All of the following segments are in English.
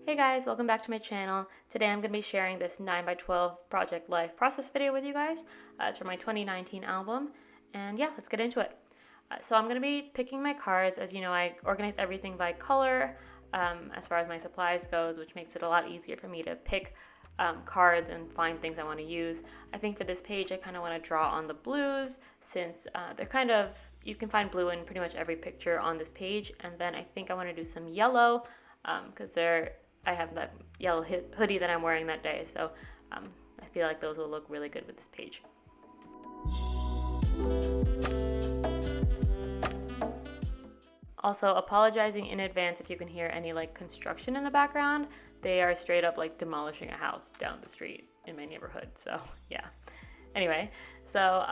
Hey guys, welcome back to my channel. Today I'm going to be sharing this 9x12 Project Life process video with you guys. It's for my 2019 album, and yeah, let's get into it. So I'm going to be picking my cards. As you know, I organize everything by color as far as my supplies goes, which makes it a lot easier for me to pick cards and find things I want to use. I think for this page I kind of want to draw on the blues since they're kind of, you can find blue in pretty much every picture on this page, and then I think I want to do some yellow because I have that yellow hoodie that I'm wearing that day, so I feel like those will look really good with this page. Also, apologizing in advance if you can hear any like construction in the background. They are straight up like demolishing a house down the street in my neighborhood, so yeah. Anyway, so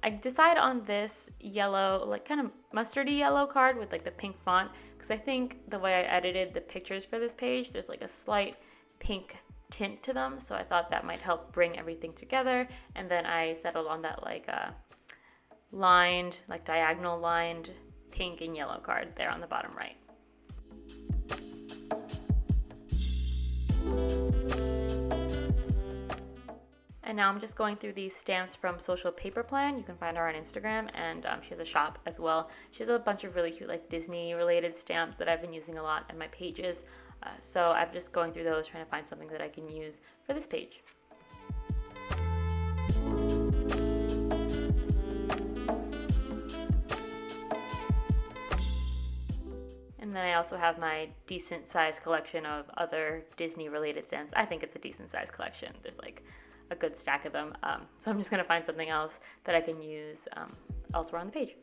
I decided on this yellow, like kind of mustardy yellow card with like the pink font, because I think the way I edited the pictures for this page, there's like a slight pink tint to them, so I thought that might help bring everything together. And then I settled on that like lined, like diagonal lined pink and yellow card there on the bottom right. And now I'm just going through these stamps from Social Paper Plan. You can find her on Instagram, and she has a shop as well. She has a bunch of really cute like Disney related stamps that I've been using a lot in my pages. So I'm just going through those, trying to find something that I can use for this page. And then I also have my decent sized collection of other Disney related stamps. I think it's a decent sized collection. There's like a good stack of them. So I'm just going to find something else that I can use elsewhere on the page.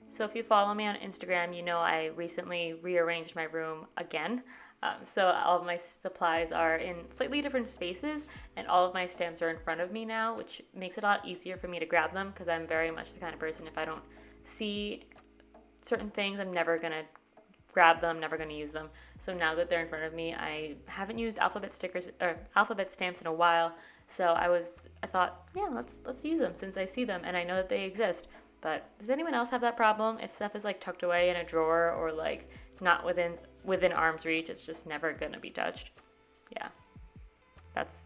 So if you follow me on Instagram, you know I recently rearranged my room again. So all of my supplies are in slightly different spaces, and all of my stamps are in front of me now, which makes it a lot easier for me to grab them, because I'm very much the kind of person, if I don't see certain thithings, I'm never going to grab them, never going to use them. So now that they're in front of me, I haven't used alphabet stickers or alphabet stamps in a while. So I thought, yeah, let's use them since I see them and I know that they exist. But does anyone else have that problem? If stuff is like tucked away in a drawer or like not within arm's reach, it's just never gonna be touched. Yeah, that's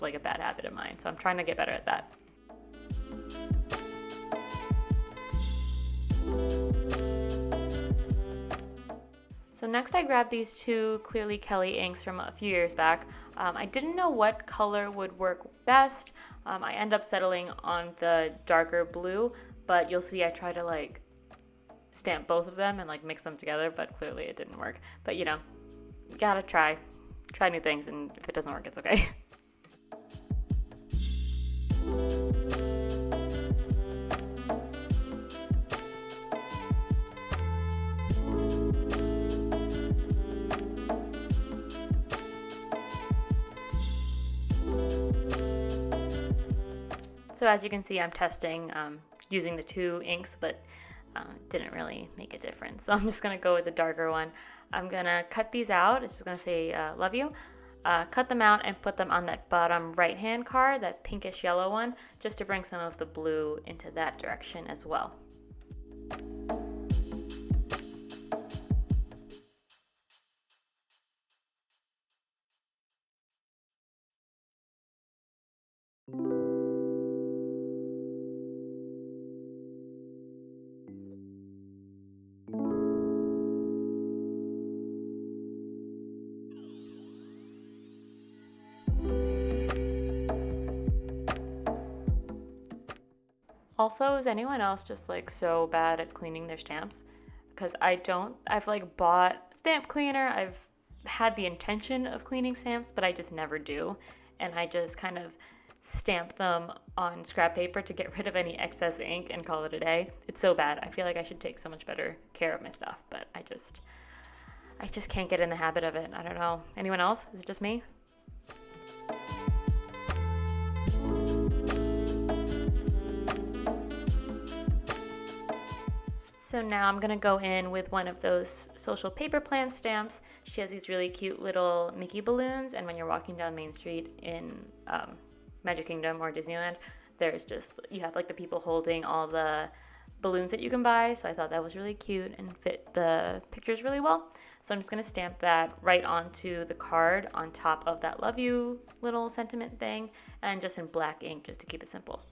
like a bad habit of mine. So I'm trying to get better at that. So next I grabbed these two Clearly Kelly inks from a few years back. I didn't know what color would work best. I end up settling on the darker blue, but you'll see I try to like stamp both of them and like mix them together, but clearly it didn't work. But you know, you gotta try new things, and if it doesn't work, it's okay. So as you can see, I'm testing using the two inks, but didn't really make a difference. So I'm just gonna go with the darker one. I'm gonna cut these out. It's just gonna say love you. Cut them out and put them on that bottom right hand card, that pinkish yellow one, just to bring some of the blue into that direction as well. Also, is anyone else just like so bad at cleaning their stamps? Because I've like bought stamp cleaner, I've had the intention of cleaning stamps, but I just never do. And I just kind of stamp them on scrap paper to get rid of any excess ink and call it a day. It's so bad. I feel like I should take so much better care of my stuff, but I just can't get in the habit of it. I don't know. Anyone else? Is it just me? So now I'm gonna go in with one of those Social Paper Plan stamps. She has these really cute little Mickey balloons, and when you're walking down Main Street in Magic Kingdom or Disneyland, there's just, you have like the people holding all the balloons that you can buy. So I thought that was really cute and fit the pictures really well. So I'm just going to stamp that right onto the card on top of that love you little sentiment thing, and just in black ink just to keep it simple.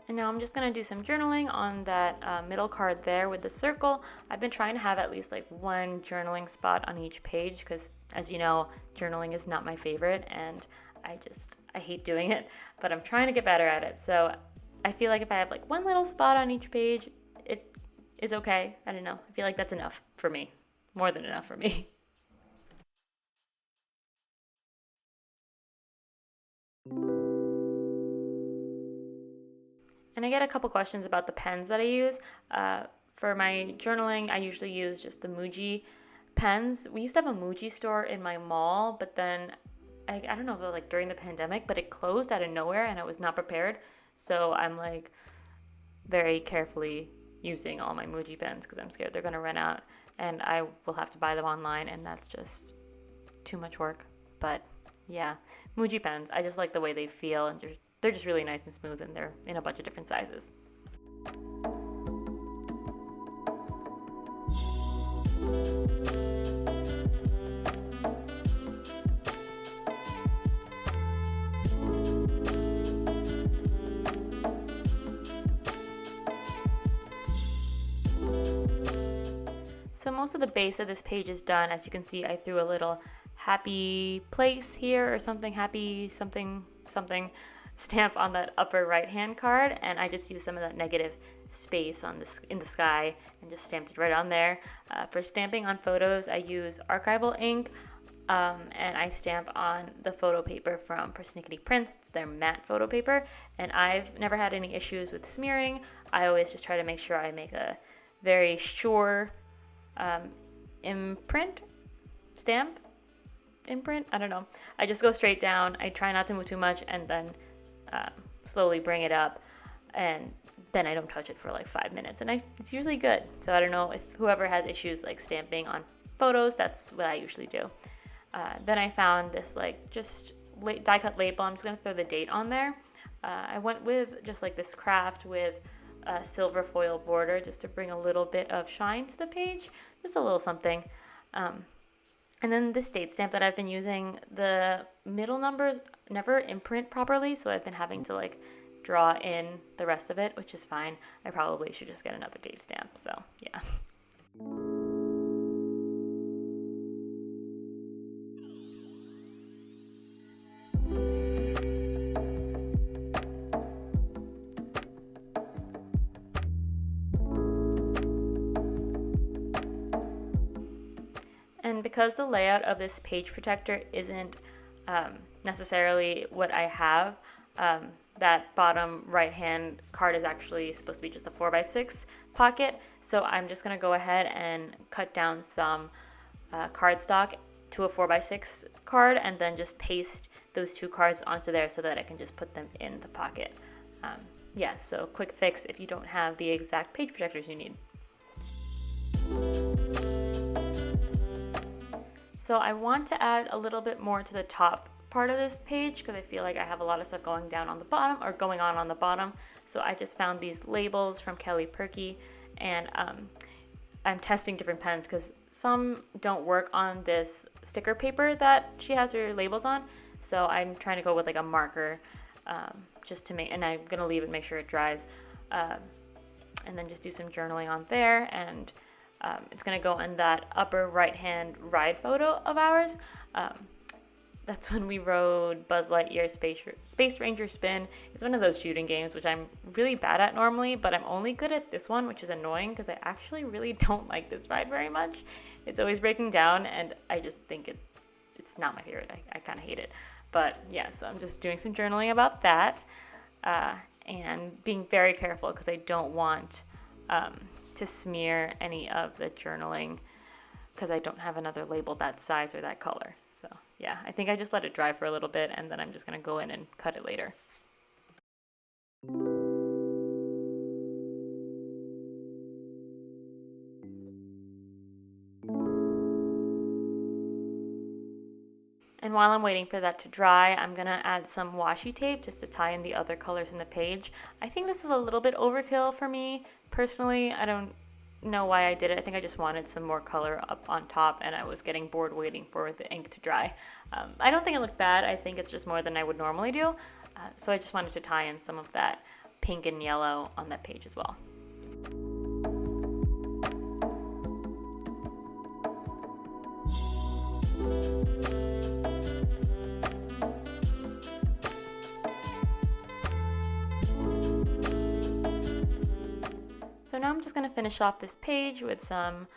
Now I'm just going to do some journaling on that middle card there with the circle. I've been trying to have at least like one journaling spot on each page because, as you know, journaling is not my favorite and I hate doing it, but I'm trying to get better at it. So I feel like if I have like one little spot on each page, it is okay. I don't know. I feel like that's enough for me. More than enough for me. And I get a couple questions about the pens that I use. For my journaling, I usually use just the Muji pens. We used to have a Muji store in my mall, but then I don't know if it was like during the pandemic, but it closed out of nowhere and I was not prepared. So I'm like very carefully using all my Muji pens because I'm scared they're going to run out and I will have to buy them online, and that's just too much work. But yeah, Muji pens, I just like the way they feel, and they're just really nice and smooth, and they're in a bunch of different sizes. So most of the base of this page is done. As you can see, I threw a little happy place here or something, happy something something stamp on that upper right hand card, and I just used some of that negative space on this in the sky and just stamped it right on there. For stamping on photos, I use archival ink, and I stamp on the photo paper from Persnickety Prints. It's their matte photo paper, and I've never had any issues with smearing. I always just try to make sure I make a very sure imprint, stamp, imprint. I don't know. I just go straight down. I try not to move too much, and then slowly bring it up, and then I don't touch it for like 5 minutes, and it's usually good. So I don't know if whoever has issues like stamping on photos, that's what I usually do. Then I found this like just die cut label. I'm just gonna throw the date on there. I went with just like this craft with a silver foil border just to bring a little bit of shine to the page, just a little something. And then this date stamp that I've been using, the middle numbers never imprint properly, so I've been having to like draw in the rest of it, which is fine. I probably should just get another date stamp, so yeah. And because the layout of this page protector isn't necessarily what I have, that bottom right hand card is actually supposed to be just a 4x6 pocket. So I'm just going to go ahead and cut down some cardstock to a 4x6 card and then just paste those two cards onto there so that I can just put them in the pocket. Yeah, so quick fix if you don't have the exact page protectors you need. So I want to add a little bit more to the top part of this page because I feel like I have a lot of stuff going down on the bottom or going on the bottom. So I just found these labels from Kelly Perky, and I'm testing different pens because some don't work on this sticker paper that she has her labels on. So I'm trying to go with like a marker just to make, and I'm going to leave it, make sure it dries, and then just do some journaling on there. And it's going to go in that upper right hand ride photo of ours. That's when we rode Buzz Lightyear Space Ranger Spin. It's one of those shooting games which I'm really bad at normally, but I'm only good at this one, which is annoying because I actually really don't like this ride very much. It's always breaking down, and I just think it's not my favorite. I kind of hate it. But yeah, so I'm just doing some journaling about that and being very careful because I don't want to smear any of the journaling because I don't have another label that size or that color. So yeah, I think I just let it dry for a little bit and then I'm just going to go in and cut it later. while I'm waiting for that to dry, I'm gonna add some washi tape just to tie in the other colors in the page. I think this is a little bit overkill for me personally. I don't know why I did it. I think I just wanted some more color up on top, and I was getting bored waiting for the ink to dry. I don't think it looked bad. I think it's just more than I would normally do. So I just wanted to tie in some of that pink and yellow on that page as well. So now I'm just going to finish off this page with some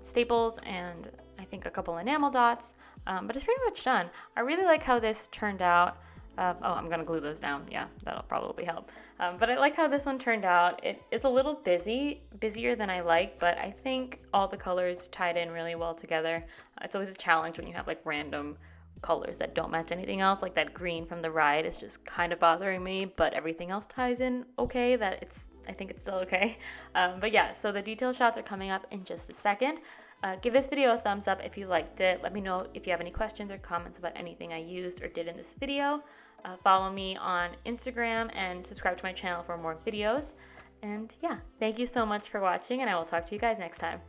staples and I think a couple enamel dots, but it's pretty much done. I really like how this turned out. Oh, I'm going to glue those down. Yeah, that'll probably help. But I like how this one turned out. It is a little busier than I like, but I think all the colors tied in really well together. It's always a challenge when you have like random colors that don't match anything else. Like that green from the ride is just kind of bothering me, but everything else ties in okay. I think it's still okay. But yeah, so the detail shots are coming up in just a second. Give this video a thumbs up if you liked it. Let me know if you have any questions or comments about anything I used or did in this video. Follow me on Instagram and subscribe to my channel for more videos. And yeah, thank you so much for watching, and I will talk to you guys next time.